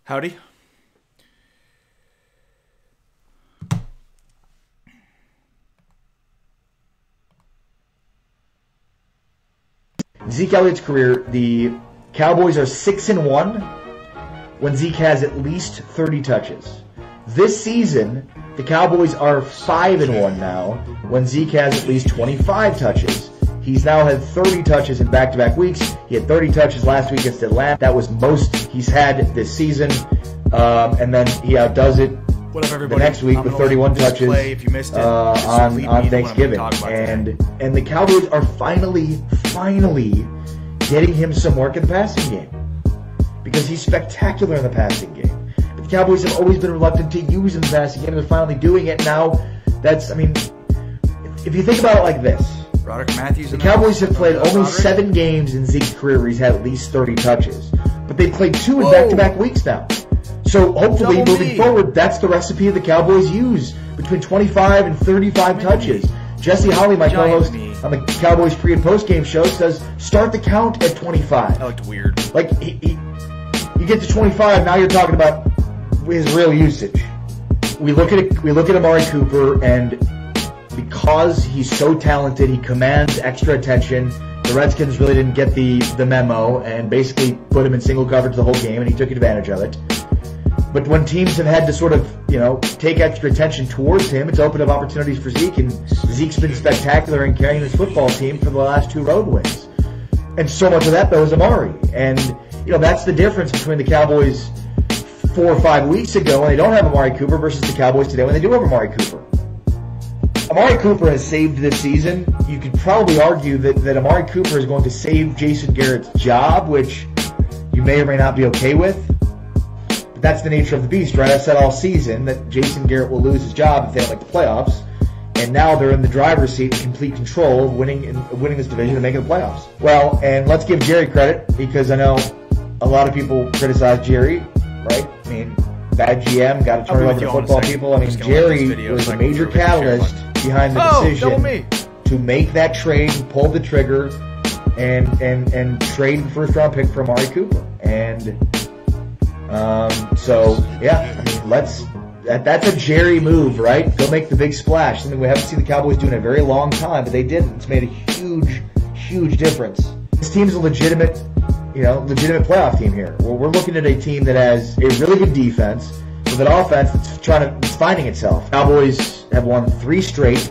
Howdy. Zeke Elliott's career, the Cowboys are 6-1 when Zeke has at least 30 touches. This season, the Cowboys are 5-1 now when Zeke has at least 25 touches. He's now had 30 touches in back-to-back weeks. He had 30 touches last week against Atlanta. That was most he's had this season. And then he outdoes it the next week with 31 touches if you missed it, on Thanksgiving. And the Cowboys are finally getting him some work in the passing game because he's spectacular in the passing game. But the Cowboys have always been reluctant to use him in the passing game. They're finally doing it now. If you think about it like this, the Cowboys have played only 7 games in Zeke's career where he's had at least 30 touches. But they played 2 in back-to-back weeks now. So hopefully, moving forward, that's the recipe the Cowboys use, between 25 and 35 touches. Jesse Holley, my co-host on the Cowboys pre- and post-game show, says start the count at 25. That looked weird. Like, you get to 25, now you're talking about his real usage. We look at Amari Cooper, and because he's so talented, he commands extra attention. The Redskins really didn't get the memo and basically put him in single coverage the whole game, and he took advantage of it. But when teams have had to sort of, take extra attention towards him, it's opened up opportunities for Zeke, and Zeke's been spectacular in carrying this football team for the last 2 road wins. And so much of that, though, is Amari. And, that's the difference between the Cowboys 4 or 5 weeks ago when they don't have Amari Cooper versus the Cowboys today when they do have Amari Cooper. Amari Cooper has saved this season. You could probably argue that Amari Cooper is going to save Jason Garrett's job, which you may or may not be okay with. But that's the nature of the beast, right? I said all season that Jason Garrett will lose his job if they don't make the playoffs. And now they're in the driver's seat in complete control of winning this division and making the playoffs. Well, and let's give Jerry credit, because I know a lot of people criticize Jerry, right? I mean, bad GM, got to turn it over to football people. I mean, Jerry was a major catalyst behind the decision to make that trade, pull the trigger, and trade the first-round pick for Amari Cooper. And that's a Jerry move, right? Go make the big splash. Something we haven't seen the Cowboys do in a very long time, but they did. It's made a huge difference. This team's a legitimate playoff team here. We're looking at a team that has a really good defense with an offense that's finding itself. Cowboys have won 3 straight.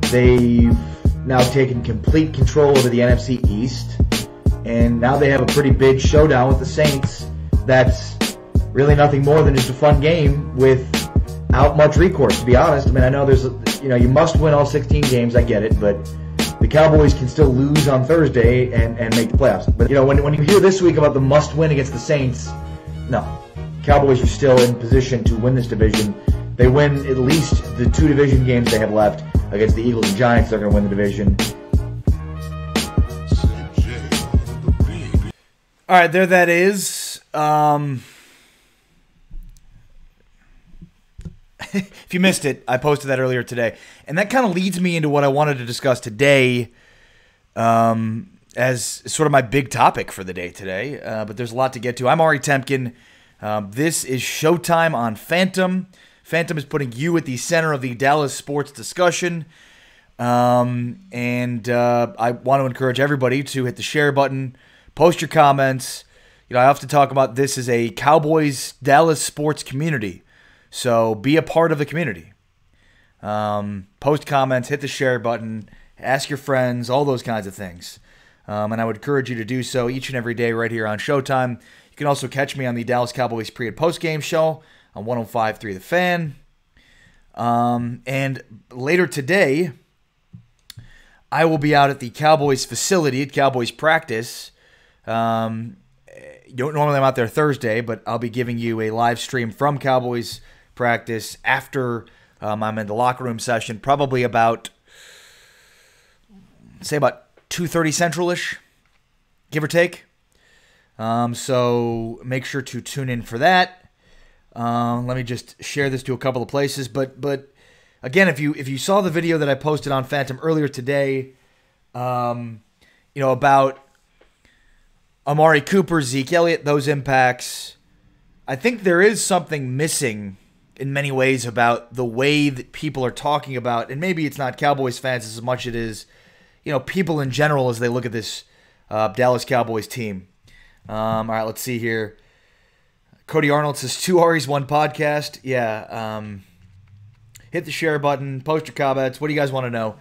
They've now taken complete control over the NFC East, and now they have a pretty big showdown with the Saints. That's really nothing more than just a fun game without much recourse, to be honest. I mean, I know you must win all 16 games. I get it, but the Cowboys can still lose on Thursday and make the playoffs. But, when you hear this week about the must-win against the Saints, no. Cowboys are still in position to win this division. They win at least the 2 division games they have left against the Eagles and Giants. They're going to win the division. All right, there that is. If you missed it, I posted that earlier today. And that kind of leads me into what I wanted to discuss today as sort of my big topic for the day today. But there's a lot to get to. I'm Ari Temkin. This is Showtime on Phantom. Phantom is putting you at the center of the Dallas sports discussion. I want to encourage everybody to hit the share button, post your comments. I often talk about this as a Cowboys Dallas sports community. So be a part of the community. Post comments, hit the share button, ask your friends, all those kinds of things. And I would encourage you to do so each and every day right here on Showtime. You can also catch me on the Dallas Cowboys pre- and post-game show on 105.3 The Fan. And later today, I will be out at the Cowboys facility at Cowboys practice. Normally I'm out there Thursday, but I'll be giving you a live stream from Cowboys practice after I'm in the locker room session, probably about 2:30 Central-ish, give or take. So make sure to tune in for that. Let me just share this to a couple of places. But again, if you saw the video that I posted on Phantom earlier today, about Amari Cooper, Zeke Elliott, those impacts, I think there is something missing in many ways about the way that people are talking about, and maybe it's not Cowboys fans as much as it is, people in general as they look at this Dallas Cowboys team. All right, let's see here. Cody Arnold says 2 Aries, 1 podcast. Yeah. Hit the share button, post your comments. What do you guys want to know?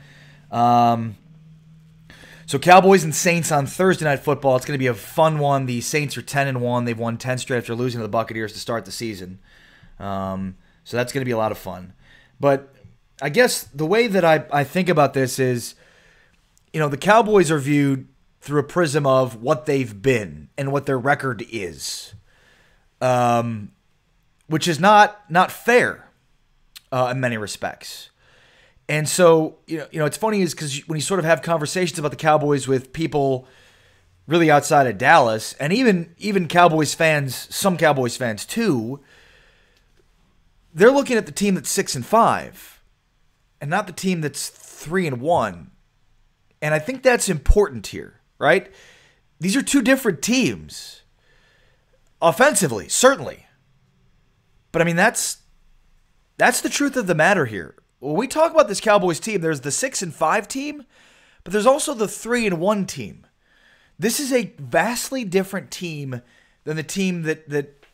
So Cowboys and Saints on Thursday Night Football. It's going to be a fun one. The Saints are 10-1. They've won 10 straight after losing to the Buccaneers to start the season. So that's going to be a lot of fun. But I guess the way that I think about this is, the Cowboys are viewed through a prism of what they've been and what their record is, which is not fair in many respects. And so, it's funny is because when you sort of have conversations about the Cowboys with people really outside of Dallas, and even Cowboys fans, some Cowboys fans too, they're looking at the team that's 6-5 and not the team that's 3-1. And I think that's important here, right? These are two different teams. Offensively, certainly. But I mean, that's the truth of the matter here. When we talk about this Cowboys team, there's the 6-5 team, but there's also the 3-1 team. This is a vastly different team than the team that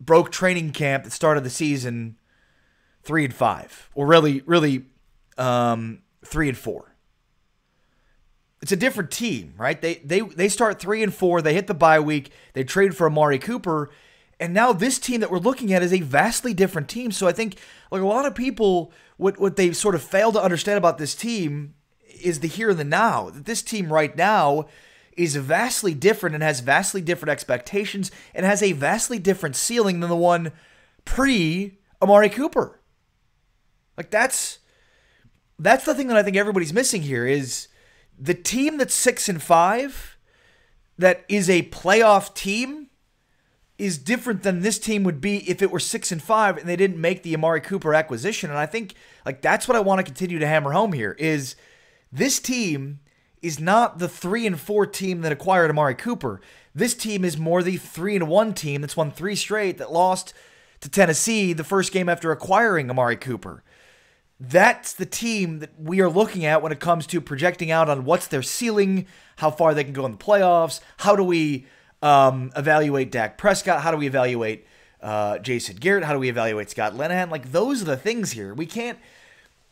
broke training camp that started the season 3-5, or really 3-4. It's a different team, right? They start 3-4. They hit the bye week. They trade for Amari Cooper. And now this team that we're looking at is a vastly different team. So I think like a lot of people, what they sort of fail to understand about this team is the here and the now. That this team right now is vastly different and has vastly different expectations and has a vastly different ceiling than the one pre-Amari Cooper. Like that's the thing that I think everybody's missing here is the team that's 6-5 that is a playoff team is different than this team would be if it were 6-5 and they didn't make the Amari Cooper acquisition. And I think like that's what I want to continue to hammer home here is this team is not the 3-4 team that acquired Amari Cooper. This team is more the 3-1 team that's won 3 straight that lost to Tennessee the first game after acquiring Amari Cooper. That's the team that we are looking at when it comes to projecting out on what's their ceiling, how far they can go in the playoffs, how do we evaluate Dak Prescott, how do we evaluate Jason Garrett, how do we evaluate Scott Linehan? Like those are the things here. We can't,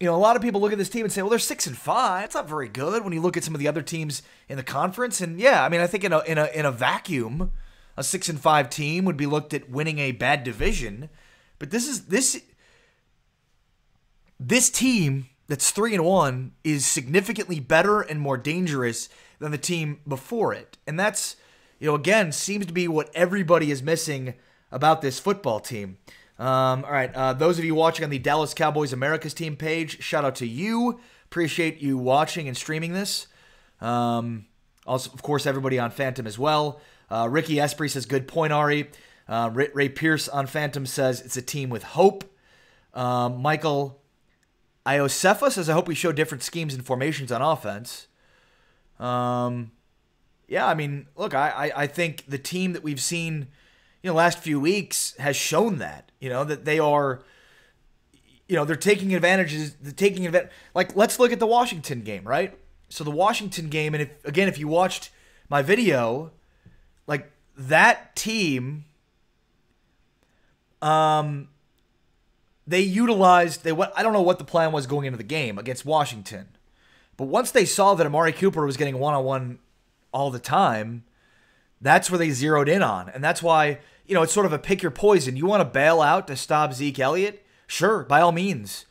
a lot of people look at this team and say, well, they're 6-5. It's not very good when you look at some of the other teams in the conference. And yeah, I mean, I think in a vacuum, a 6-5 team would be looked at winning a bad division. But this team that's 3-1 is significantly better and more dangerous than the team before it. And that's, again, seems to be what everybody is missing about this football team. All right, those of you watching on the Dallas Cowboys America's Team page, shout out to you. Appreciate you watching and streaming this. Also, of course, everybody on Phantom as well. Ricky Esprit says, good point, Ari. Ray Pierce on Phantom says, it's a team with hope. Michael Iosefa says, I hope we show different schemes and formations on offense. Yeah, I mean, look, I think the team that we've seen, last few weeks has shown that, that they are, they're taking advantages, like, let's look at the Washington game, right? So the Washington game, and if you watched my video, like, that team, they utilized, I don't know what the plan was going into the game against Washington, but once they saw that Amari Cooper was getting one-on-one all the time, that's where they zeroed in on. And that's why, it's sort of a pick your poison. You want to bail out to stop Zeke Elliott? Sure, by all means.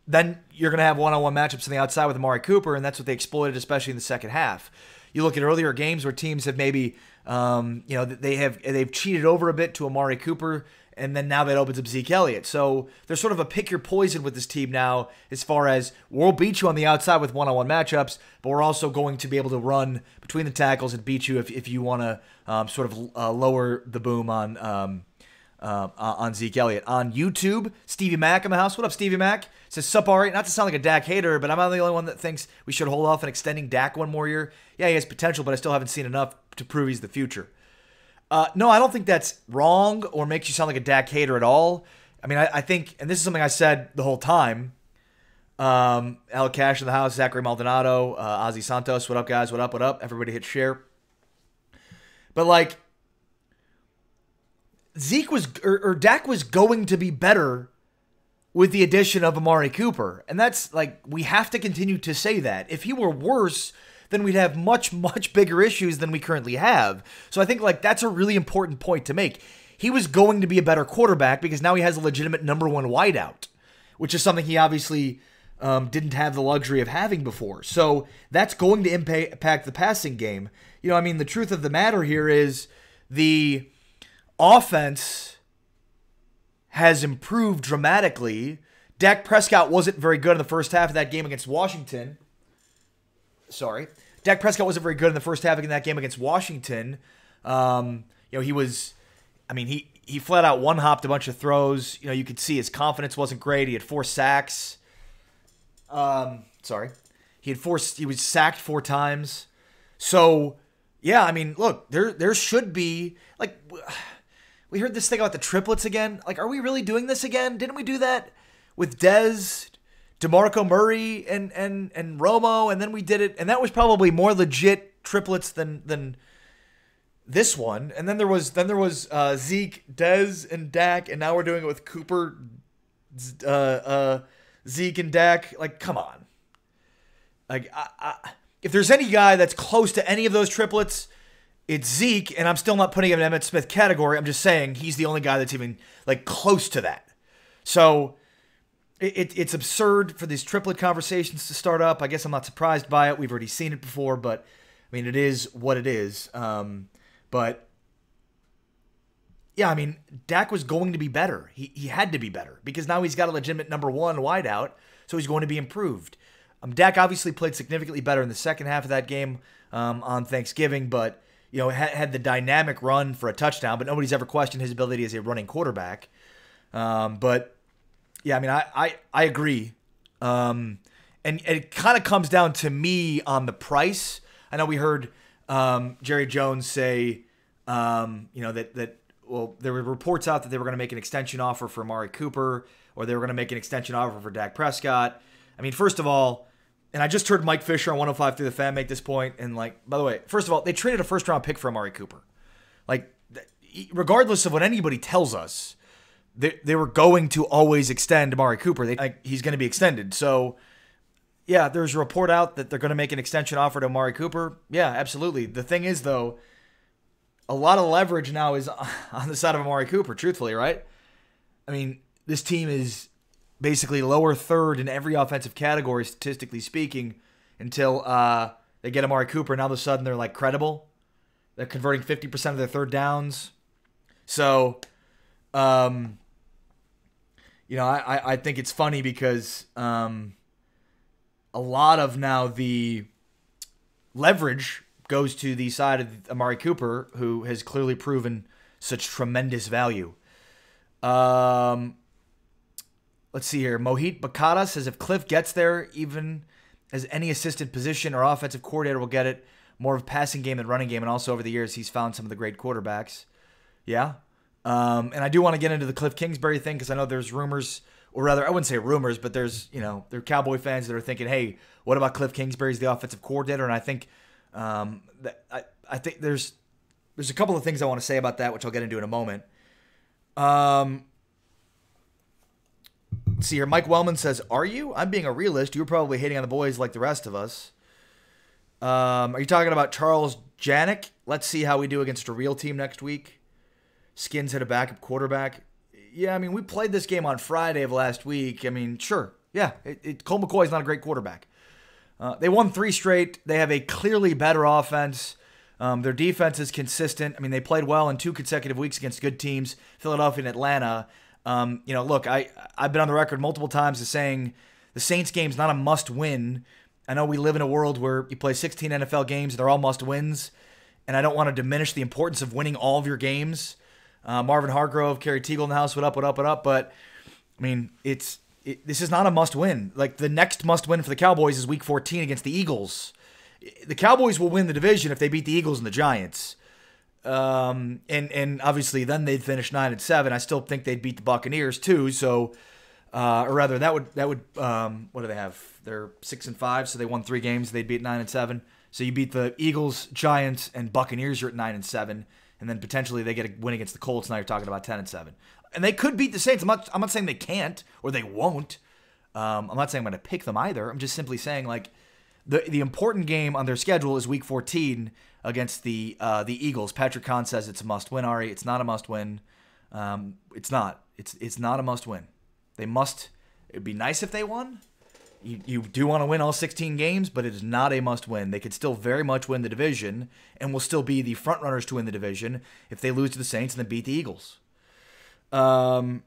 Then you're going to have one-on-one matchups on the outside with Amari Cooper, and that's what they exploited, especially in the second half. You look at earlier games where teams have maybe, they've cheated over a bit to Amari Cooper, and then now that opens up Zeke Elliott. So there's sort of a pick your poison with this team now as far as we'll beat you on the outside with one-on-one matchups, but we're also going to be able to run between the tackles and beat you if you want to sort of lower the boom on Zeke Elliott. On YouTube, Stevie Mack in the house. What up, Stevie Mack? Says, sup, Ari. Not to sound like a Dak hater, but I'm not the only one that thinks we should hold off on extending Dak one more year. Yeah, he has potential, but I still haven't seen enough to prove he's the future. No, I don't think that's wrong or makes you sound like a Dak hater at all. I mean, I think, and this is something I said the whole time. Al Cash in the house, Zachary Maldonado, Ozzy Santos. What up, guys? What up? What up? Everybody hit share. But like, Zeke was, or Dak was going to be better with the addition of Amari Cooper. And that's like, we have to continue to say that. If he were worse, then we'd have much, much bigger issues than we currently have. So I think like that's a really important point to make. He was going to be a better quarterback because now he has a legitimate number one wideout, which is something he obviously didn't have the luxury of having before. So that's going to impact the passing game. You know, I mean, the truth of the matter here is the offense has improved dramatically. Dak Prescott wasn't very good in the first half of that game against Washington. Dak Prescott wasn't very good in the first half in that game against Washington. He was, I mean, he flat out one-hopped a bunch of throws. You know, you could see his confidence wasn't great. He had 4 sacks. He was sacked 4 times. So, yeah, I mean, look, there should be, like, we heard this thing about the triplets again. Like, are we really doing this again? Didn't we do that with Dez, DeMarco Murray, and Romo, and then we did it, and that was probably more legit triplets than this one. And then there was Zeke, Dez, and Dak, and now we're doing it with Cooper, Zeke, and Dak. Like, come on. Like, if there's any guy that's close to any of those triplets, it's Zeke, and I'm still not putting him in Emmitt Smith category. I'm just saying he's the only guy that's even like close to that. So it's absurd for these triplet conversations to start up. I guess I'm not surprised by it. We've already seen it before, but I mean, it is what it is. But yeah, I mean, Dak was going to be better. He had to be better because now he's got a legitimate number one wideout, so he's going to be improved. Dak obviously played significantly better in the second half of that game on Thanksgiving, but you know, had the dynamic run for a touchdown, but nobody's ever questioned his ability as a running quarterback. But yeah, I mean, I agree. And it kind of comes down to me on the price. I know we heard Jerry Jones say, that there were reports out that they were going to make an extension offer for Amari Cooper, or they were going to make an extension offer for Dak Prescott. I mean, first of all, and I just heard Mike Fisher on 105 through the Fan make this point, and like, by the way, first of all, they traded a first-round pick for Amari Cooper. Like, regardless of what anybody tells us, they were going to always extend Amari Cooper. He's going to be extended. So, yeah, there's a report out that they're going to make an extension offer to Amari Cooper. Yeah, absolutely. The thing is, though, a lot of leverage now is on the side of Amari Cooper, truthfully, right? I mean, this team is basically lower third in every offensive category, statistically speaking, until they get Amari Cooper, and all of a sudden they're like credible. They're converting 50% of their third downs. So, I think it's funny because a lot of now the leverage goes to the side of Amari Cooper, who has clearly proven such tremendous value. Let's see here. Mohit Bakata says if Cliff gets there, even as any assistant position or offensive coordinator will get it, more of a passing game than running game. And also over the years, he's found some of the great quarterbacks. Yeah. And I do want to get into the Cliff Kingsbury thing because I know there's rumors, or rather, I wouldn't say rumors, but there are Cowboy fans that are thinking, hey, what about Cliff Kingsbury as the offensive coordinator? And I think I think there's a couple of things I want to say about that, which I'll get into in a moment. Let's see here. Mike Wellman says, are you? I'm being a realist. You were probably hating on the boys like the rest of us. Are you talking about Charles Janik? Let's see how we do against a real team next week. Skins had a backup quarterback. Yeah, I mean, we played this game on Friday of last week. I mean, sure. Yeah, Colt McCoy's not a great quarterback. They won 3 straight. They have a clearly better offense. Their defense is consistent. I mean, they played well in 2 consecutive weeks against good teams, Philadelphia and Atlanta. Look, I've been on the record multiple times as saying the Saints game's not a must-win. I know we live in a world where you play 16 NFL games, they're all must-wins, and I don't want to diminish the importance of winning all of your games. Marvin Hargrove, Kerry Teagle in the house, what up, but, I mean, this is not a must-win. Like, the next must-win for the Cowboys is Week 14 against the Eagles. The Cowboys will win the division if they beat the Eagles and the Giants. And obviously then they'd finish 9-7. I still think they'd beat the Buccaneers too. So, or rather, that would what do they have? They're 6-5, so they won 3 games. They'd beat 9-7. So you beat the Eagles, Giants, and Buccaneers. You're at 9-7, and then potentially they get a win against the Colts. Now you're talking about 10-7, and they could beat the Saints. I'm not saying they can't or they won't. I'm not saying I'm going to pick them either. I'm just simply saying like the important game on their schedule is Week 14 against the Eagles. Patrick Kahn says it's a must-win. Ari, it's not a must-win. It's not. It's not a must-win. They must. It'd be nice if they won. You do want to win all 16 games, but it is not a must-win. They could still very much win the division and will still be the front-runners to win the division if they lose to the Saints and then beat the Eagles. Let's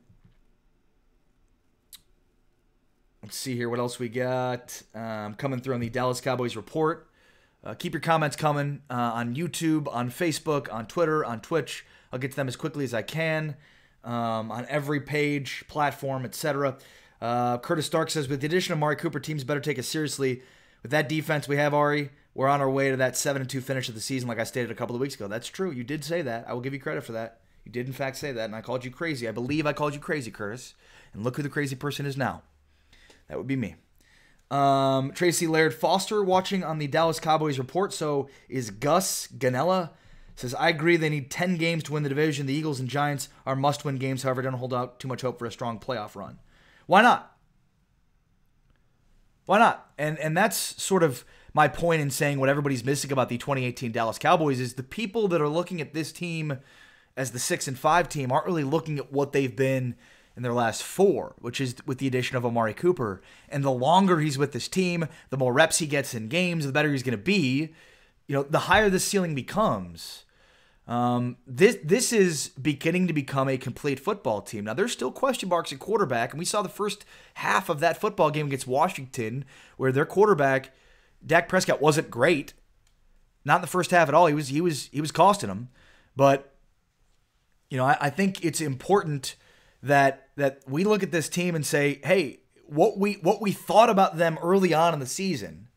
see here. What else we got? Coming through on the Dallas Cowboys report. Keep your comments coming on YouTube, on Facebook, on Twitter, on Twitch. I'll get to them as quickly as I can on every page, platform, etc. Curtis Stark says, with the addition of Amari Cooper, teams better take it seriously. With that defense we have, Ari, we're on our way to that 7-2 finish of the season, like I stated a couple of weeks ago. That's true. You did say that. I will give you credit for that. You did, in fact, say that, and I called you crazy. I believe I called you crazy, Curtis. And look who the crazy person is now. That would be me. Tracy Laird Foster watching on the Dallas Cowboys report. So is Gus Ganella. Says, I agree they need 10 games to win the division. The Eagles and Giants are must-win games. However, don't hold out too much hope for a strong playoff run. Why not? Why not? And that's sort of my point in saying what everybody's missing about the 2018 Dallas Cowboys is the people that are looking at this team as the 6-5 team aren't really looking at what they've been in their last 4, which is with the addition of Amari Cooper. And the longer he's with this team, the more reps he gets in games, the better he's going to be. You know, the higher the ceiling becomes. This is beginning to become a complete football team. Now, there's still question marks at quarterback, and we saw the first half of that football game against Washington where their quarterback, Dak Prescott, wasn't great. Not in the first half at all. He was costing them. But, you know, I think it's important that we look at this team and say, hey, what we thought about them early on in the season,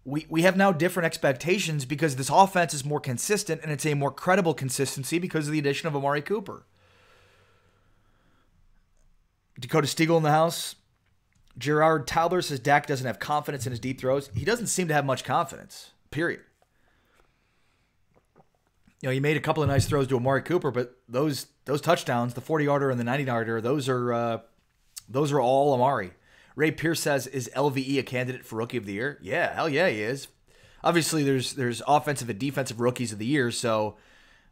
we have now different expectations because this offense is more consistent and it's a more credible consistency because of the addition of Amari Cooper. Dakota Stiegel in the house. Gerard Towler says Dak doesn't have confidence in his deep throws. He doesn't seem to have much confidence, period. You know, he made a couple of nice throws to Amari Cooper, but those touchdowns, the 40-yarder and the 90-yarder, those are all Amari. Ray Pierce says, is LVE a candidate for Rookie of the Year? Yeah, hell yeah, he is. Obviously, there's offensive and defensive Rookies of the Year, so,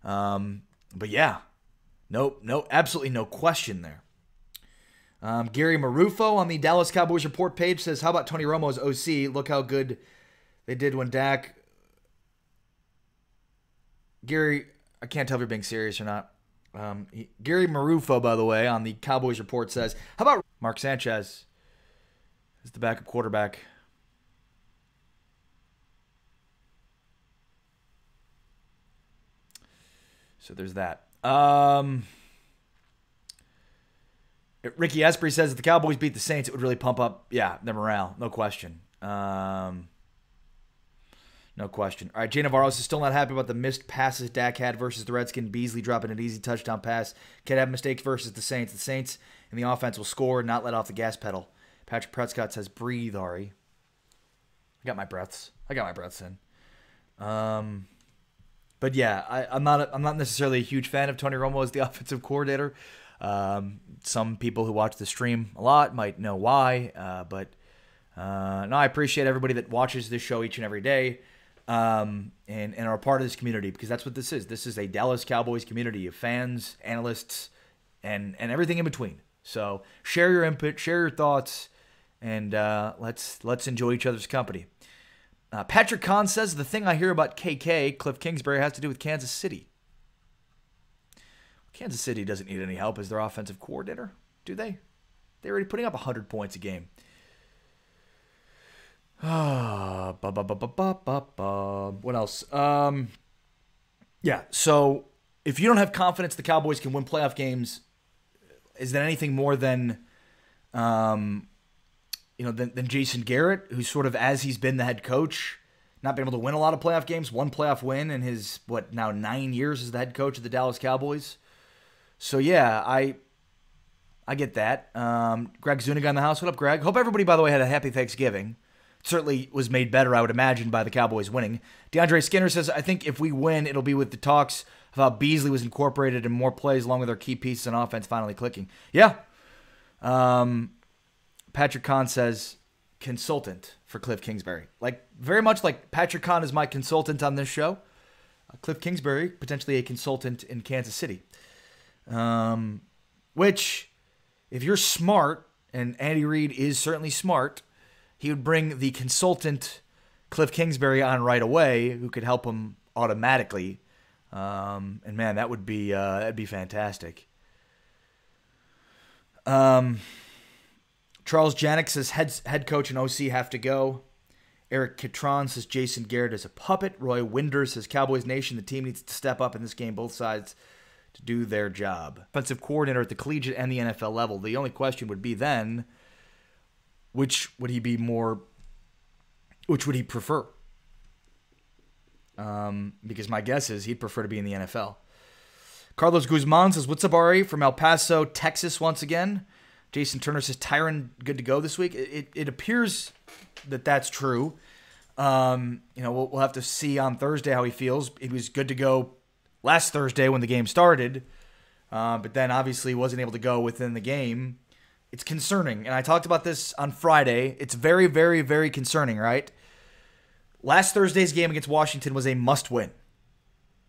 but yeah, no, absolutely no question there. Gary Marufo on the Dallas Cowboys report page says, how about Tony Romo's OC? Look how good they did when Dak. Gary, I can't tell if you're being serious or not. Gary Marufo, by the way, on the Cowboys report says, how about Mark Sanchez as the backup quarterback? So there's that. Ricky Esprit says if the Cowboys beat the Saints, it would really pump up, their morale. No question. No question. All right, Jay Navarro is still not happy about the missed passes Dak had versus the Redskins. Beasley dropping an easy touchdown pass. Can't have mistakes versus the Saints. The Saints and the offense will score and not let off the gas pedal. Patrick Prescott says, breathe, Ari. I got my breaths in. But yeah, I'm not necessarily a huge fan of Tony Romo as the offensive coordinator. Some people who watch the stream a lot might know why. But no, I appreciate everybody that watches this show each and every day. And are a part of this community because that's what this is. This is a Dallas Cowboys community of fans, analysts, and everything in between. So share your input, share your thoughts, and let's enjoy each other's company. Patrick Kahn says the thing I hear about KK, Cliff Kingsbury, has to do with Kansas City. Kansas City doesn't need any help as their offensive coordinator, do they? They're already putting up 100 points a game. What else? So if you don't have confidence the Cowboys can win playoff games, is that anything more than than Jason Garrett, who's sort of, as he's been the head coach, not been able to win a lot of playoff games. One playoff win in his, now 9 years as the head coach of the Dallas Cowboys. So, yeah, I get that. Greg Zuniga in the house. What up, Greg? Hope everybody, by the way, had a happy Thanksgiving. It certainly was made better, I would imagine, by the Cowboys winning. DeAndre Skinner says, I think if we win, it'll be with the talks of how Beasley was incorporated in more plays along with our key pieces on offense finally clicking. Yeah. Patrick Kahn says, consultant for Cliff Kingsbury. Very much like Patrick Kahn is my consultant on this show. Cliff Kingsbury, potentially a consultant in Kansas City. Which, if you're smart, and Andy Reid is certainly smart, he would bring the consultant Cliff Kingsbury on right away, who could help him automatically. And man, that'd be fantastic. Charles Janik says head coach and OC have to go. Eric Kitron says Jason Garrett is a puppet. Roy Winder says Cowboys Nation, the team needs to step up in this game, both sides, to do their job. Offensive coordinator at the collegiate and the NFL level. The only question would be then, which would he prefer? Because my guess is he'd prefer to be in the NFL. Carlos Guzman says, what's up, Ari? From El Paso, Texas once again. Jason Turner says, Tyron good to go this week. It appears that that's true. We'll have to see on Thursday how he feels. He was good to go last Thursday when the game started, but then obviously wasn't able to go within the game. It's concerning, and I talked about this on Friday. It's very, very, very concerning, right? Last Thursday's game against Washington was a must-win,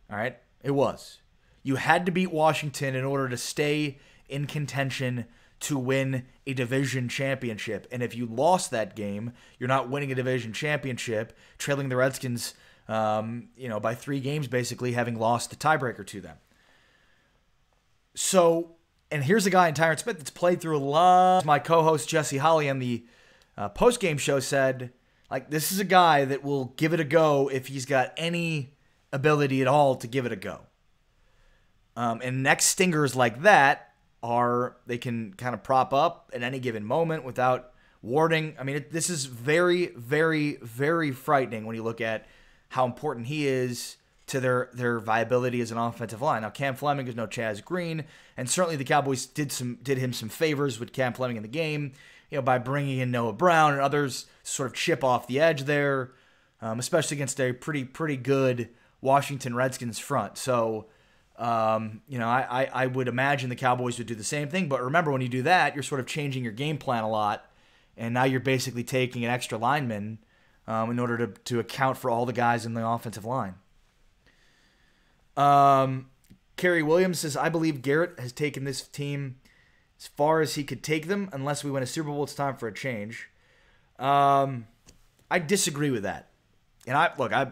all right? It was. You had to beat Washington in order to stay in contention to win a division championship. And if you lost that game, you're not winning a division championship, trailing the Redskins by 3 games, basically, having lost the tiebreaker to them. So, and here's a guy in Tyron Smith that's played through a lot. My co-host Jesse Holly on the post-game show said, this is a guy that will give it a go if he's got any ability at all to give it a go. And next stingers like that they can kind of prop up at any given moment without warning. I mean, this is very, very, very frightening when you look at how important he is to their viability as an offensive line. Now, Cam Fleming is no Chaz Green, and certainly the Cowboys did him some favors with Cam Fleming in the game, by bringing in Noah Brown and others to sort of chip off the edge there, especially against a pretty good Washington Redskins front. So, I would imagine the Cowboys would do the same thing. But remember, when you do that, you're sort of changing your game plan a lot, and now you're basically taking an extra lineman in order to account for all the guys in the offensive line. Kerry Williams says, I believe Garrett has taken this team as far as he could take them. Unless we win a Super Bowl, it's time for a change. I disagree with that. And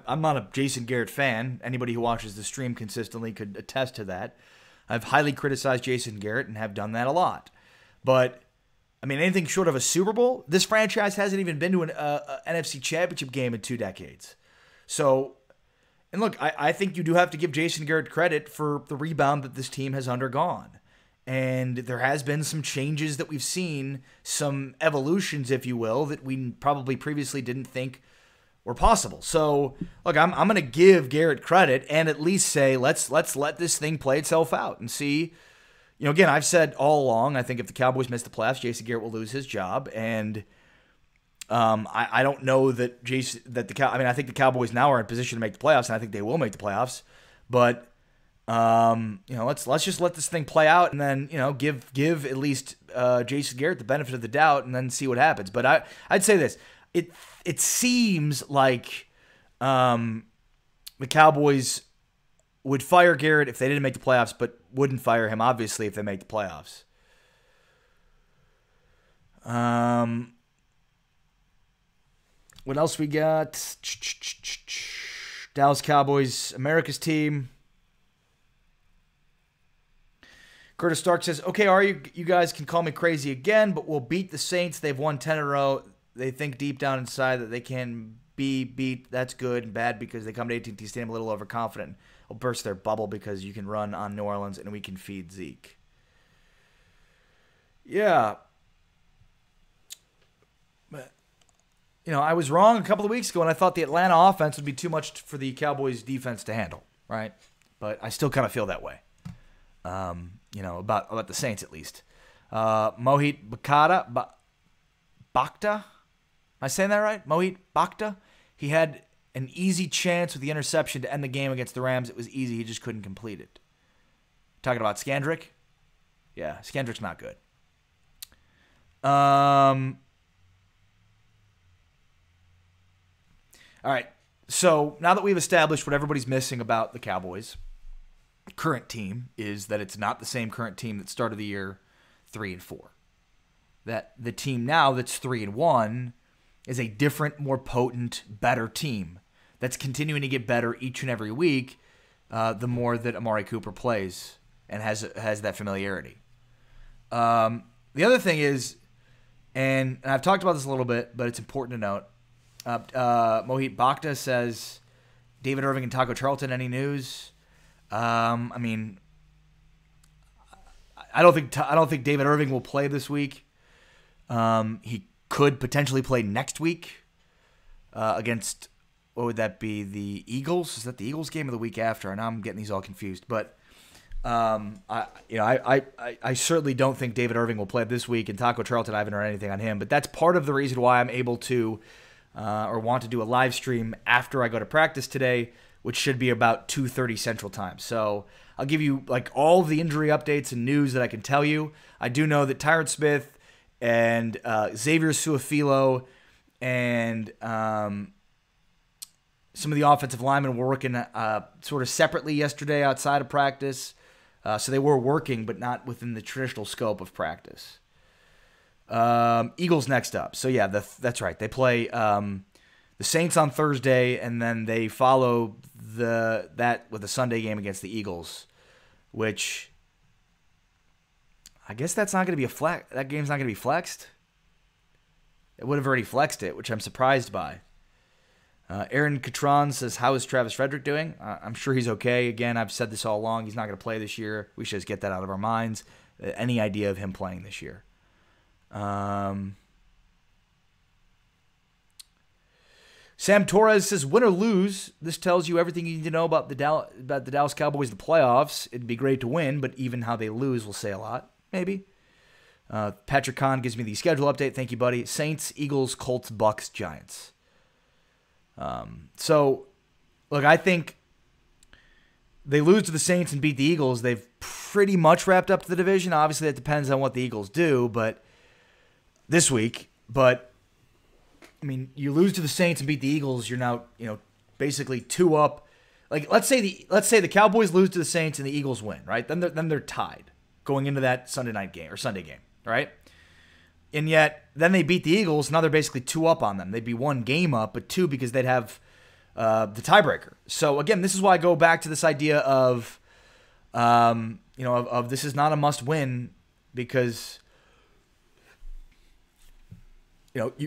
I'm not a Jason Garrett fan. Anybody who watches the stream consistently could attest to that. I've highly criticized Jason Garrett and have done that a lot. But, I mean, anything short of a Super Bowl, this franchise hasn't even been to an NFC Championship game in 2 decades. So, and look, I think you do have to give Jason Garrett credit for the rebound that this team has undergone. And there has been some changes that we've seen, some evolutions, if you will, that we probably previously didn't think were possible. So, look, I'm going to give Garrett credit and at least say let's let this thing play itself out and see. Again, I've said all along, I think if the Cowboys miss the playoffs, Jason Garrett will lose his job. And I don't know that I think the Cowboys now are in position to make the playoffs, and I think they will make the playoffs. But let's just let this thing play out, and then give at least Jason Garrett the benefit of the doubt, and then see what happens. But I'd say this. It seems like the Cowboys would fire Garrett if they didn't make the playoffs, but wouldn't fire him, obviously, if they make the playoffs. What else we got? Dallas Cowboys, America's team. Curtis Stark says, okay, you guys can call me crazy again, but we'll beat the Saints. They've won 10 in a row. They think deep down inside that they can be beat. That's good and bad because they come to AT&T Stadium a little overconfident. Will burst their bubble because you can run on New Orleans and we can feed Zeke. Yeah. But I was wrong a couple of weeks ago, and I thought the Atlanta offense would be too much for the Cowboys defense to handle, right? But I still kind of feel that way, about the Saints at least. Mohit Bakhta, am I saying that right? Mohit Bakhta? He had an easy chance with the interception to end the game against the Rams. It was easy. He just couldn't complete it. Talking about Skandrick? Yeah, Skandrick's not good. All right, so now that we've established what everybody's missing about the Cowboys' current team is that it's not the same current team that started the year 3-4. That the team now that's 3-1 is a different, more potent, better team that's continuing to get better each and every week the more that Amari Cooper plays and has that familiarity. The other thing is, and I've talked about this a little bit, but it's important to note, Mohit Bakhta says, David Irving and Taco Charlton, any news? I don't think David Irving will play this week. He could potentially play next week against, what would that be, the Eagles? Is that the Eagles game or the week after? And I'm getting these all confused. But I certainly don't think David Irving will play this week. And Taco Charlton, I haven't heard anything on him. But that's part of the reason why I'm able to or want to do a live stream after I go to practice today, which should be about 2:30 Central Time. So I'll give you all of the injury updates and news that I can tell you. I do know that Tyron Smith and Xavier Suafilo and some of the offensive linemen were working sort of separately yesterday outside of practice. So they were working, but not within the traditional scope of practice. Eagles next up. So, yeah, that's right. They play the Saints on Thursday, and then they follow that with a Sunday game against the Eagles, which I guess that's not going to be that game's not going to be flexed. It would have already flexed it, which I'm surprised by. Aaron Catron says, how is Travis Frederick doing? I'm sure he's okay. Again, I've said this all along. He's not going to play this year. We should just get that out of our minds. Any idea of him playing this year? Sam Torres says, win or lose, this tells you everything you need to know about the Dallas Cowboys in the playoffs. It'd be great to win, but even how they lose will say a lot. Maybe. Patrick Kahn gives me the schedule update. Thank you, buddy. Saints, Eagles, Colts, Bucks, Giants. So, look, I think they lose to the Saints and beat the Eagles. They've pretty much wrapped up the division. Obviously, that depends on what the Eagles do, but this week. But I mean, you lose to the Saints and beat the Eagles, you're now, basically 2 up. Like, let's say the Cowboys lose to the Saints and the Eagles win, right? Then they're tied going into that Sunday game, right? And yet, then they beat the Eagles. Now they're basically 2 up on them. They'd be 1 game up, but 2 because they'd have the tiebreaker. So again, this is why I go back to this idea of, of this is not a must-win because,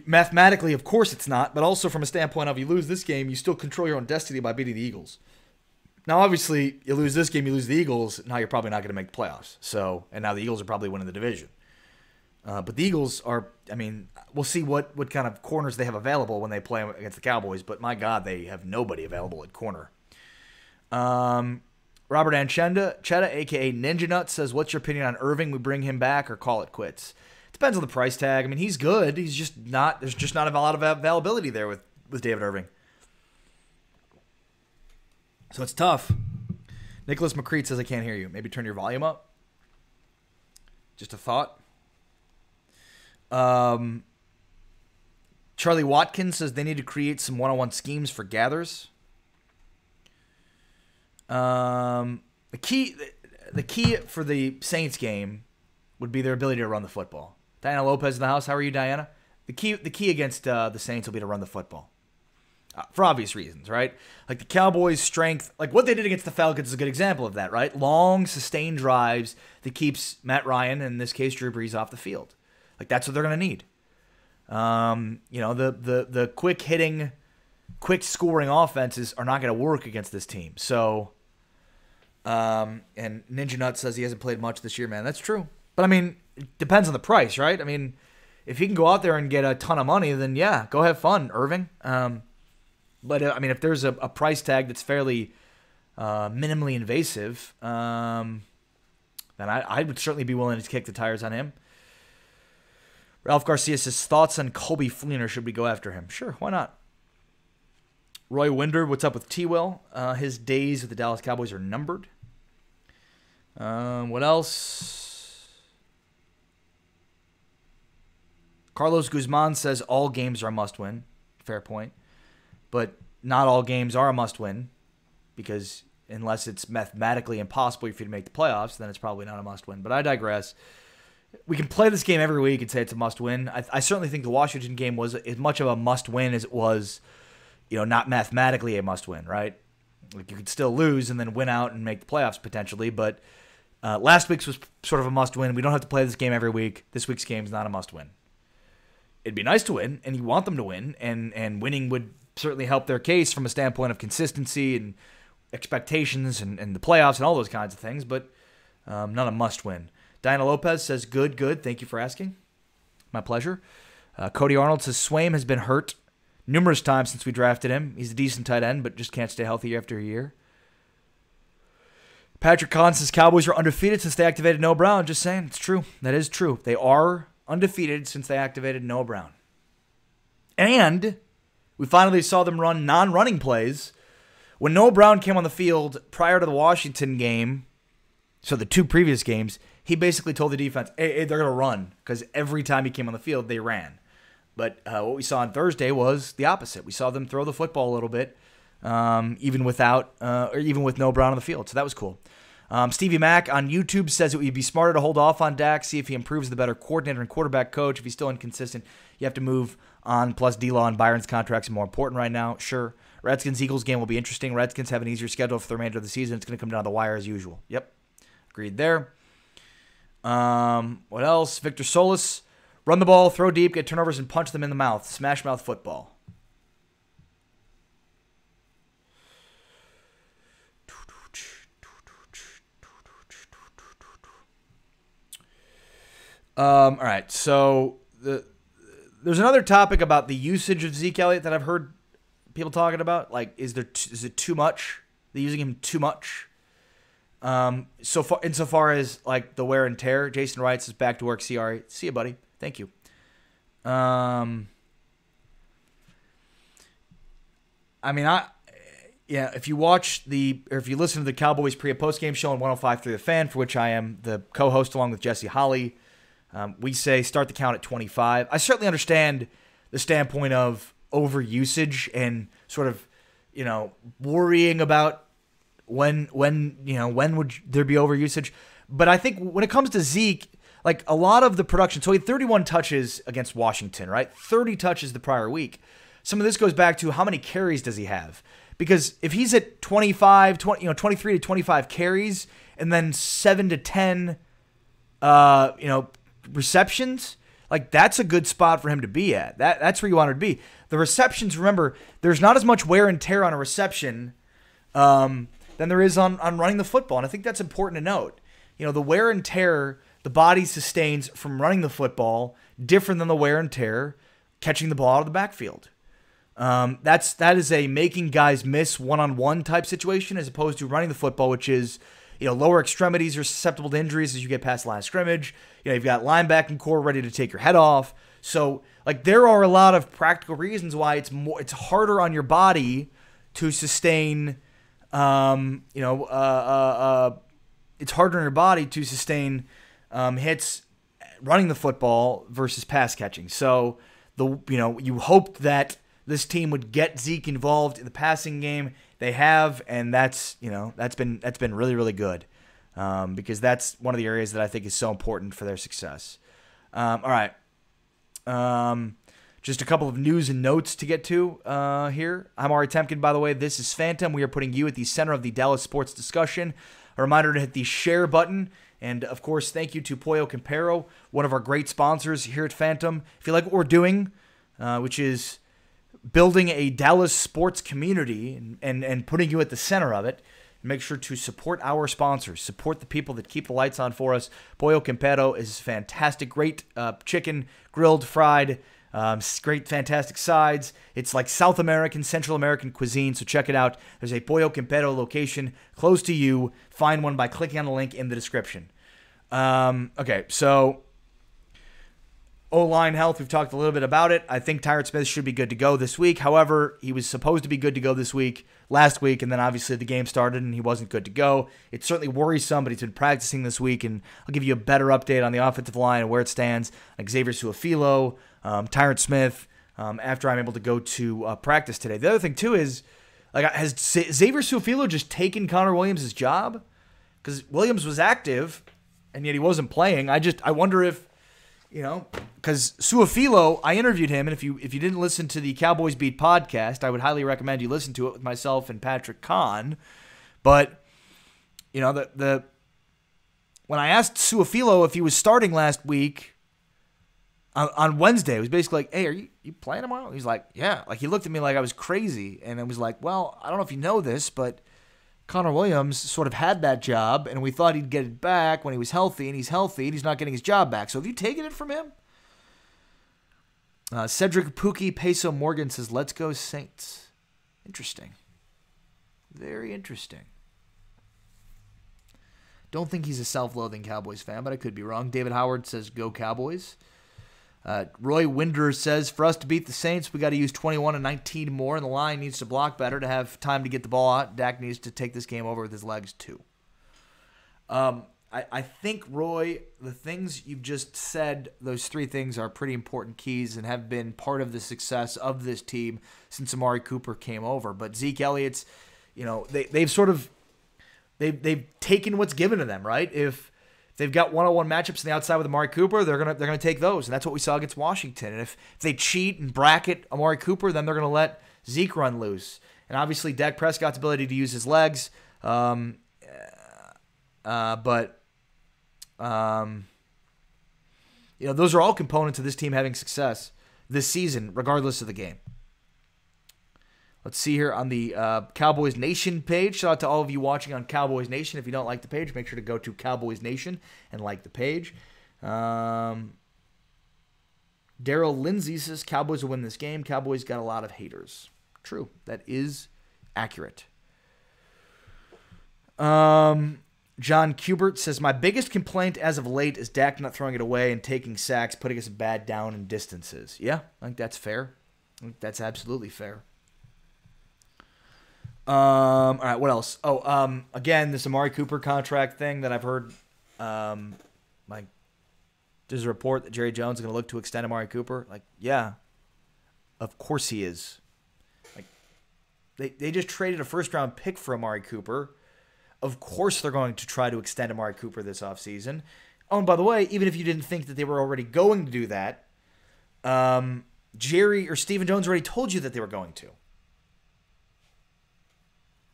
mathematically, of course it's not, but also from a standpoint of you lose this game, you still control your own destiny by beating the Eagles. Now, obviously, you lose this game, you lose the Eagles. Now you're probably not going to make the playoffs. So, and now the Eagles are probably winning the division. But the Eagles are, we'll see what kind of corners they have available when they play against the Cowboys. But my God, they have nobody available at corner. Robert Anchetta, a.k.a. Ninja Nut, says, what's your opinion on Irving? We bring him back or call it quits? Depends on the price tag. He's good. He's just not, there's just not a lot of availability there with David Irving. So it's tough. Nicholas McCreed says, I can't hear you. Maybe turn your volume up. Just a thought. Charlie Watkins says they need to create some one-on-one schemes for gathers. The key for the Saints game would be their ability to run the football. Diana Lopez in the house. How are you, Diana? The key against the Saints will be to run the football. For obvious reasons, right? Like the Cowboys' strength, like what they did against the Falcons is a good example of that, right? Long, sustained drives that keeps Matt Ryan, and in this case, Drew Brees, off the field. Like that's what they're going to need. The quick hitting, quick scoring offenses are not going to work against this team. So, and Ninja Nut says he hasn't played much this year, man. That's true. But it depends on the price, right? if he can go out there and get a ton of money, then yeah, go have fun, Irving. But I mean, if there's a price tag that's fairly minimally invasive, then I would certainly be willing to kick the tires on him. Ralph Garcia says, thoughts on Colby Fleener? Should we go after him? Sure, why not? Roy Winder, what's up with T-Will? His days with the Dallas Cowboys are numbered. What else? Carlos Guzman says all games are a must-win. Fair point. But not all games are a must-win, because unless it's mathematically impossible for you to make the playoffs, then it's probably not a must-win. But I digress. We can play this game every week and say it's a must-win. I certainly think the Washington game was as much of a must-win as it was, not mathematically a must-win, right? Like, you could still lose and then win out and make the playoffs potentially, but last week's was sort of a must-win. We don't have to play this game every week. This week's game is not a must-win. It'd be nice to win, and you want them to win, and winning would certainly help their case from a standpoint of consistency and expectations and the playoffs and all those kinds of things, but not a must-win. Diana Lopez says, good. Thank you for asking. My pleasure. Cody Arnold says, Swaim has been hurt numerous times since we drafted him. He's a decent tight end, but just can't stay healthy year after year. Patrick Collins says, Cowboys are undefeated since they activated Noah Brown. Just saying, it's true. That is true. They are undefeated since they activated Noah Brown. And we finally saw them run non-running plays. When Noah Brown came on the field prior to the Washington game, so the two previous games, he basically told the defense, hey, they're going to run, because every time he came on the field, they ran. But what we saw on Thursday was the opposite. We saw them throw the football a little bit, even with Noah Brown on the field. So that was cool. Stevie Mack on YouTube says it would be smarter to hold off on Dak, see if he improves the better coordinator and quarterback coach. If he's still inconsistent, you have to move on. Plus, D-Law and Byron's contracts are more important right now. Sure. Redskins-Eagles game will be interesting. Redskins have an easier schedule for the remainder of the season. It's going to come down to the wire as usual. Yep. Agreed there. What else? Victor Solis. Run the ball, throw deep, get turnovers, and punch them in the mouth. Smash mouth football. All right, so there's another topic about the usage of Zeke Elliott that I've heard people talking about. Like, is it too much? They're using him too much. Insofar as like the wear and tear. Jason Wright says back to work. See you, buddy. Thank you. If you watch if you listen to the Cowboys pre- and post-game show on 105.3 The Fan, for which I am the co-host along with Jesse Holly, we say start the count at 25. I certainly understand the standpoint of overusage and sort of, worrying about when would there be overusage. But I think when it comes to Zeke, like a lot of the production, so he had 31 touches against Washington, right? 30 touches the prior week. Some of this goes back to how many carries does he have? Because if he's at 23 to 25 carries and then 7 to 10, receptions, like that's a good spot for him to be at. That's where you want him to be. The receptions, remember, there's not as much wear and tear on a reception than there is on running the football. And I think that's important to note. The wear and tear the body sustains from running the football different than the wear and tear catching the ball out of the backfield. That is a making guys miss one-on-one type situation as opposed to running the football, which is, lower extremities are susceptible to injuries as you get past the line of scrimmage. You've got linebacking core ready to take your head off. So, there are a lot of practical reasons why it's harder on your body to sustain, it's harder on your body to sustain hits running the football versus pass catching. So, you hoped that this team would get Zeke involved in the passing game. They have, and that's been really, really good because that's one of the areas that I think is so important for their success. All right. Just a couple of news and notes to get to here. I'm Ari Temkin, by the way. This is Phantom. We are putting you at the center of the Dallas sports discussion. A reminder to hit the share button. And, of course, thank you to Pollo Campero, one of our great sponsors here at Phantom. If you like what we're doing, which is building a Dallas sports community and putting you at the center of it, Make sure to support our sponsors. Support the people that keep the lights on for us. Pollo Campero is fantastic. Great chicken, grilled, fried. Great, fantastic sides. It's like South American, Central American cuisine, so check it out. There's a Pollo Campero location close to you. Find one by clicking on the link in the description. Okay, so O-line health, we've talked a little bit about it. I think Tyron Smith should be good to go this week. However, he was supposed to be good to go last week, and then obviously the game started and he wasn't good to go. It's certainly worrisome, but he's been practicing this week, and I'll give you a better update on the offensive line and where it stands. Like Xavier Su'a-Filo, Tyron Smith, after I'm able to go to practice today. The other thing, too, is has Xavier Su'a-Filo just taken Connor Williams' job? Because Williams was active, and yet he wasn't playing. I wonder if, because Su'a-Filo, I interviewed him, and if you didn't listen to the Cowboys Beat podcast, I would highly recommend you listen to it with myself and Patrick Kahn. But, when I asked Su'a-Filo if he was starting last week, on Wednesday, it was basically like, hey, are you playing tomorrow? He's like, yeah. Like, he looked at me like I was crazy, and I was like, well, I don't know if you know this, but Connor Williams sort of had that job, and we thought he'd get it back when he was healthy, and he's healthy, and he's not getting his job back. So have you taken it from him? Cedric Pookie Peso Morgan says, let's go Saints. Interesting. Very interesting. Don't think he's a self-loathing Cowboys fan, but I could be wrong. David Howard says, go Cowboys. Roy Winder says, for us to beat the Saints, we got to use 21 and 19 more, and the line needs to block better to have time to get the ball out. Dak needs to take this game over with his legs, too. I think, Roy, the things you've just said, those three things are pretty important keys and have been part of the success of this team since Amari Cooper came over. But Zeke Elliott's, they've taken what's given to them, right? If they've got one-on-one matchups on the outside with Amari Cooper, they're gonna take those, and that's what we saw against Washington. And if they cheat and bracket Amari Cooper, then they're gonna let Zeke run loose. And obviously, Dak Prescott's ability to use his legs, those are all components of this team having success this season, regardless of the game. Let's see here on the Cowboys Nation page. Shout out to all of you watching on Cowboys Nation. If you don't like the page, make sure to go to Cowboys Nation and like the page. Daryl Lindsay says Cowboys will win this game. Cowboys got a lot of haters. True. That is accurate. John Kubert says, my biggest complaint as of late is Dak not throwing it away and taking sacks, putting us bad down in distances. Yeah, I think that's fair. I think that's absolutely fair. All right, what else? Again, this Amari Cooper contract thing that I've heard, there's a report that Jerry Jones is going to look to extend Amari Cooper. Yeah, of course he is. They just traded a first-round pick for Amari Cooper. Of course they're going to try to extend Amari Cooper this offseason. Oh, and by the way, even if you didn't think that they were already going to do that, Jerry or Stephen Jones already told you that they were going to.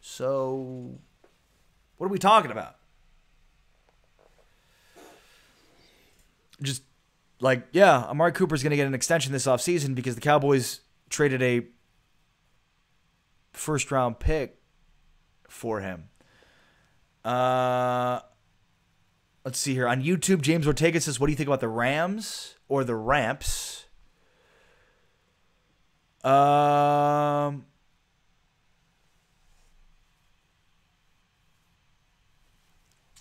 So, what are we talking about? Just Amari Cooper's going to get an extension this offseason because the Cowboys traded a first-round pick for him. Let's see here. On YouTube, James Ortega says, what do you think about the Rams or the Ramps?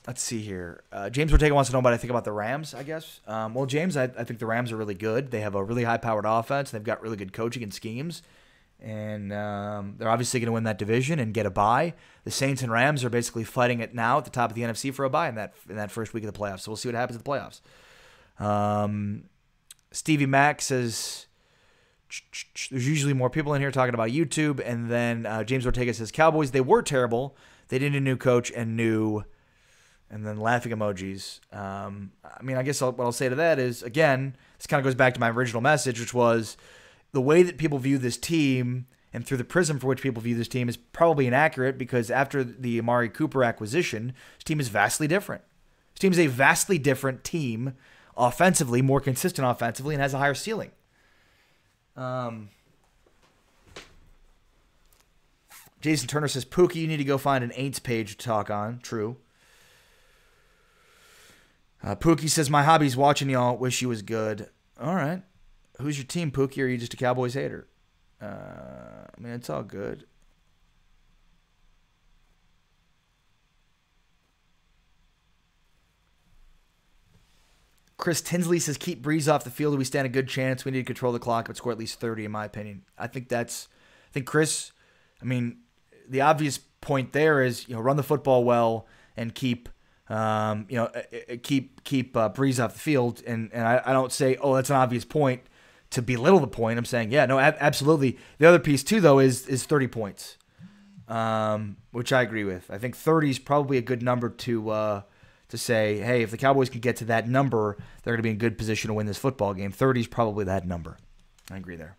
Let's see here. James Ortega wants to know what I think about the Rams, I guess. Well, James, I think the Rams are really good. They have a really high-powered offense. They've got really good coaching and schemes. And they're obviously going to win that division and get a bye. The Saints and Rams are basically fighting it now at the top of the NFC for a bye in that first week of the playoffs. So we'll see what happens at the playoffs. Stevie Mack says, there's usually more people in here talking about YouTube. And then James Ortega says, Cowboys, they were terrible. They didn't need a new coach and then laughing emojis. I guess what I'll say to that is, again, this kind of goes back to my original message, which was the way that people view this team and through the prism for which people view this team is probably inaccurate because after the Amari Cooper acquisition, this team is vastly different. This team is a vastly different team offensively, more consistent offensively, and has a higher ceiling. Jason Turner says, Pookie, you need to go find an Aints page to talk on. True. Pookie says, my hobby's watching y'all. Wish you was good. All right. Who's your team, Pookie, or are you just a Cowboys hater? I mean, it's all good. Chris Tinsley says, keep Breeze off the field. We stand a good chance. We need to control the clock, but score at least 30, in my opinion. I think Chris, I mean, the obvious point there is, run the football well and keep Breeze off the field. And I don't say, oh, that's an obvious point to belittle the point. I'm saying, yeah, no, absolutely. The other piece too, though, is 30 points, which I agree with. I think 30 is probably a good number to say, hey, if the Cowboys can get to that number, they're going to be in good position to win this football game. 30 is probably that number. I agree there.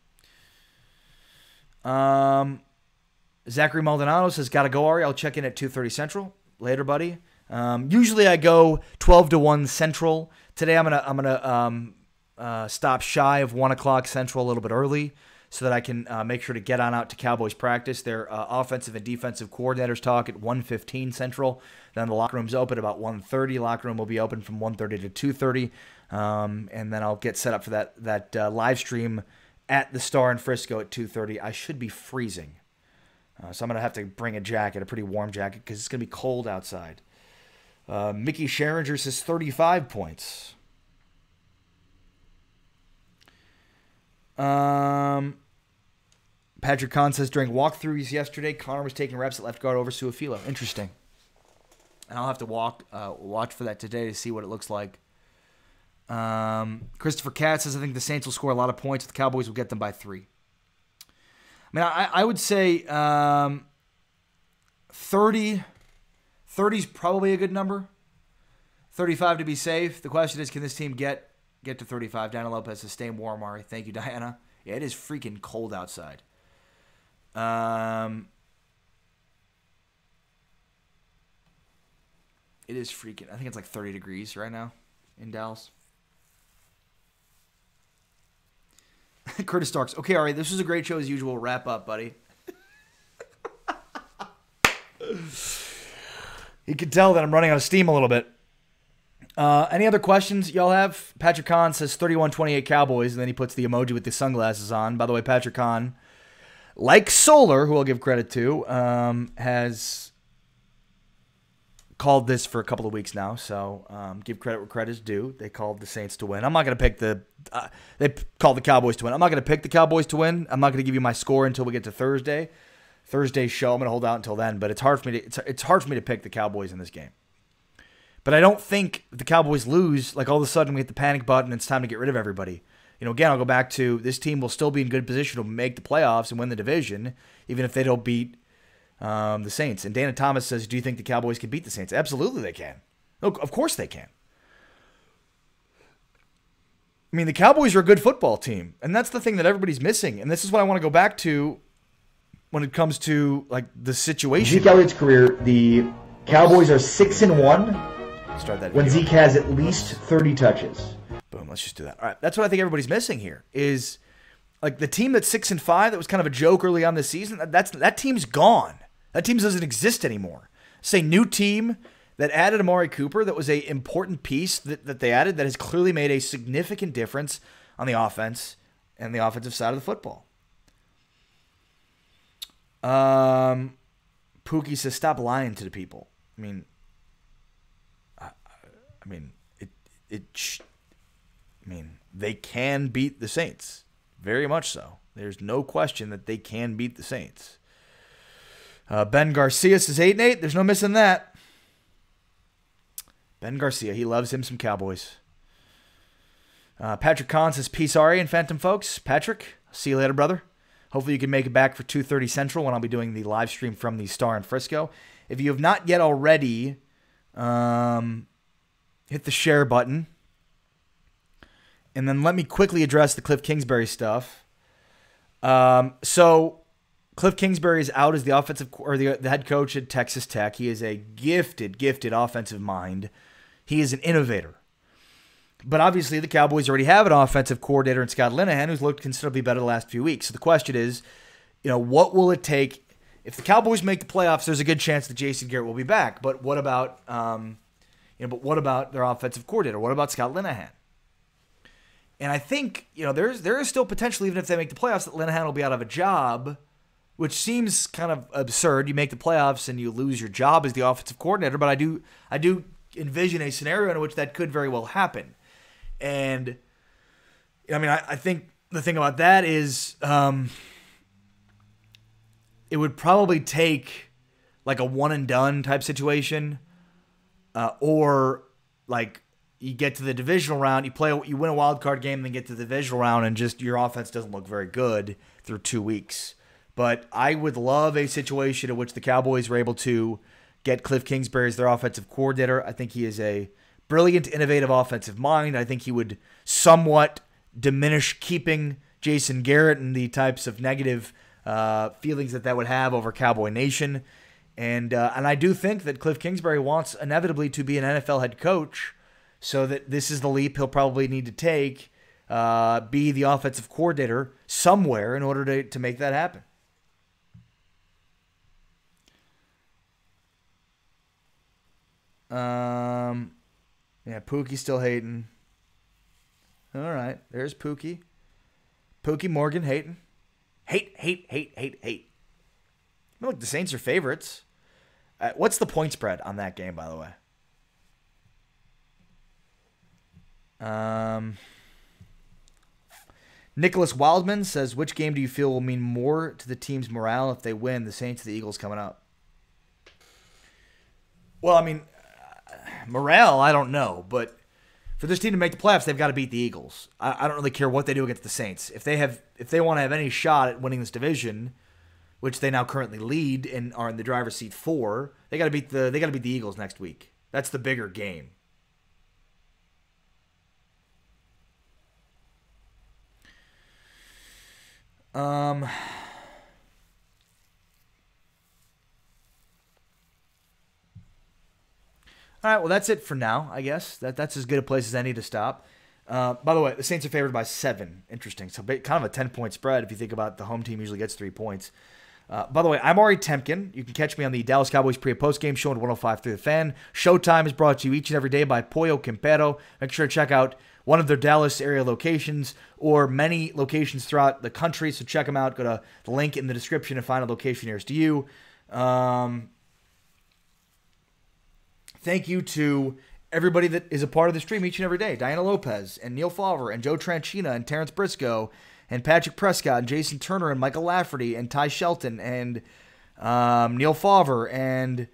Zachary Maldonado says, got to go, Ari. I'll check in at 2:30 Central. Later, buddy. Usually I go 12 to 1 Central. Today I'm gonna stop shy of 1 o'clock Central a little bit early so that I can make sure to get on out to Cowboys practice. Their offensive and defensive coordinators talk at 1:15 Central. Then the locker room's open about 1:30. Locker room will be open from 1:30 to 2:30. And then I'll get set up for that live stream at the Star in Frisco at 2:30. I should be freezing. So I'm going to have to bring a jacket, a pretty warm jacket, because it's going to be cold outside. Mickey Scherringer says 35 points. Patrick Kahn says, during walkthroughs yesterday, Connor was taking reps at left guard over Suafilo. Interesting. And I'll have to watch for that today to see what it looks like. Christopher Katz says, I think the Saints will score a lot of points. The Cowboys will get them by 3. I mean, I would say 30 is probably a good number. 35 to be safe. The question is, can this team get to 35? Diana Lopez says, stay warm, Ari. Thank you, Diana. Yeah, it is freaking cold outside. It is freaking, I think it's like 30 degrees right now in Dallas. Curtis Starks. Okay, Ari, this was a great show as usual. Wrap up, buddy. You can tell that I'm running out of steam a little bit. Any other questions y'all have? Patrick Kahn says 31-28 Cowboys, and then he puts the emoji with the sunglasses on. By the way, Patrick Kahn, like Solar, who I'll give credit to, has called this for a couple of weeks now, so give credit where credit is due. They called the Saints to win. I'm not going to pick they called the Cowboys to win. I'm not going to pick the Cowboys to win. I'm not going to give you my score until we get to Thursday. Thursday's show, I'm going to hold out until then, but it's hard for me to pick the Cowboys in this game. But I don't think if the Cowboys lose, like all of a sudden we hit the panic button and it's time to get rid of everybody. Again, I'll go back to this team will still be in good position to make the playoffs and win the division, even if they don't beat the Saints. And Dana Thomas says, do you think the Cowboys can beat the Saints? Absolutely they can. Look, of course they can. I mean, the Cowboys are a good football team, and that's the thing that everybody's missing. And this is what I want to go back to when it comes to like the situation. Zeke Elliott's career, the Cowboys are 6-1 Start that when video. Zeke has at least 30 touches. Boom, let's just do that. All right, that's what I think everybody's missing here is like the team that's 6-5 that was kind of a joke early on this season. That team's gone. That team doesn't exist anymore. It's a new team that added Amari Cooper. That was a important piece that they added that has clearly made a significant difference on the offense and the offensive side of the football. Pookie says, stop lying to the people. I mean, they can beat the Saints. Very much so. There's no question that they can beat the Saints. Ben Garcia says 8-8. There's no missing that. Ben Garcia, he loves him some Cowboys. Patrick Kahn says, peace, Ari and Phantom folks. Patrick, see you later, brother. Hopefully you can make it back for 2:30 Central when I'll be doing the live stream from the Star in Frisco. If you have not yet already, hit the share button. And then let me quickly address the Cliff Kingsbury stuff. So Cliff Kingsbury is out as the the head coach at Texas Tech. He is a gifted offensive mind. He is an innovator. But obviously the Cowboys already have an offensive coordinator in Scott Linehan who's looked considerably better the last few weeks. So the question is, what will it take if the Cowboys make the playoffs, there's a good chance that Jason Garrett will be back. But what about what about their offensive coordinator? What about Scott Linehan? And I think there is still potential, even if they make the playoffs, that Linehan will be out of a job, which seems kind of absurd. You make the playoffs and you lose your job as the offensive coordinator, but I do envision a scenario in which that could very well happen. And I think the thing about that is it would probably take like a one and done type situation, or like you get to the divisional round, you win a wild card game, and then get to the divisional round, and just your offense doesn't look very good through 2 weeks. But I would love a situation in which the Cowboys were able to get Cliff Kingsbury as their offensive coordinator. I think he is a brilliant, innovative offensive mind. I think he would somewhat diminish keeping Jason Garrett and the types of negative feelings that would have over Cowboy Nation. And I do think that Cliff Kingsbury wants inevitably to be an NFL head coach, so that this is the leap he'll probably need to take, be the offensive coordinator somewhere in order to make that happen. Yeah, Pookie's still hating. All right, there's Pookie. Pookie Morgan hating. Hate. Look, the Saints are favorites. What's the point spread on that game, by the way? Nicholas Wildman says, which game do you feel will mean more to the team's morale if they win, the Saints or the Eagles coming up? Well, morale, I don't know, but for this team to make the playoffs, they've got to beat the Eagles. I don't really care what they do against the Saints. If they want to have any shot at winning this division, which they now currently lead and are in the driver's seat for, they got to beat the Eagles next week. That's the bigger game. All right, well, that's it for now, I guess. That's as good a place as any to stop. By the way, the Saints are favored by 7. Interesting. So kind of a 10-point spread if you think about the home team usually gets 3 points. By the way, I'm Ari Temkin. You can catch me on the Dallas Cowboys pre- and post-game show at 105 through the Fan. Showtime is brought to you each and every day by Pollo Campero. Make sure to check out one of their Dallas area locations or many locations throughout the country, so check them out. Go to the link in the description and find a location nearest to you. Thank you to everybody that is a part of the stream each and every day. Diana Lopez and Neil Fawver and Joe Tranchina and Terrence Briscoe and Patrick Prescott and Jason Turner and Michael Lafferty and Ty Shelton and Neil Fawver and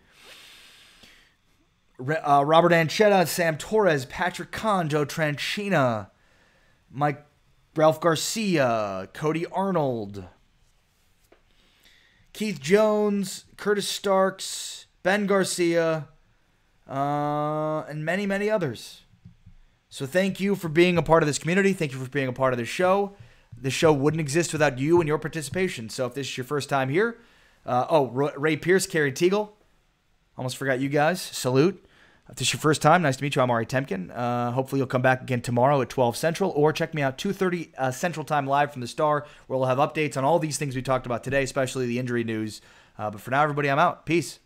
Robert Anchetta, Sam Torres, Patrick Kahn, Joe Tranchina, Ralph Garcia, Cody Arnold, Keith Jones, Curtis Starks, Ben Garcia, and many, many others. So thank you for being a part of this community. Thank you for being a part of this show. This show wouldn't exist without you and your participation. So if this is your first time here, Ray Pierce, Carrie Teagle, almost forgot you guys. Salute. If this is your first time, nice to meet you. I'm Ari Temkin. Hopefully you'll come back again tomorrow at 12 Central, or check me out 2:30 Central Time live from the Star, where we'll have updates on all these things we talked about today, especially the injury news. But for now, everybody, I'm out. Peace.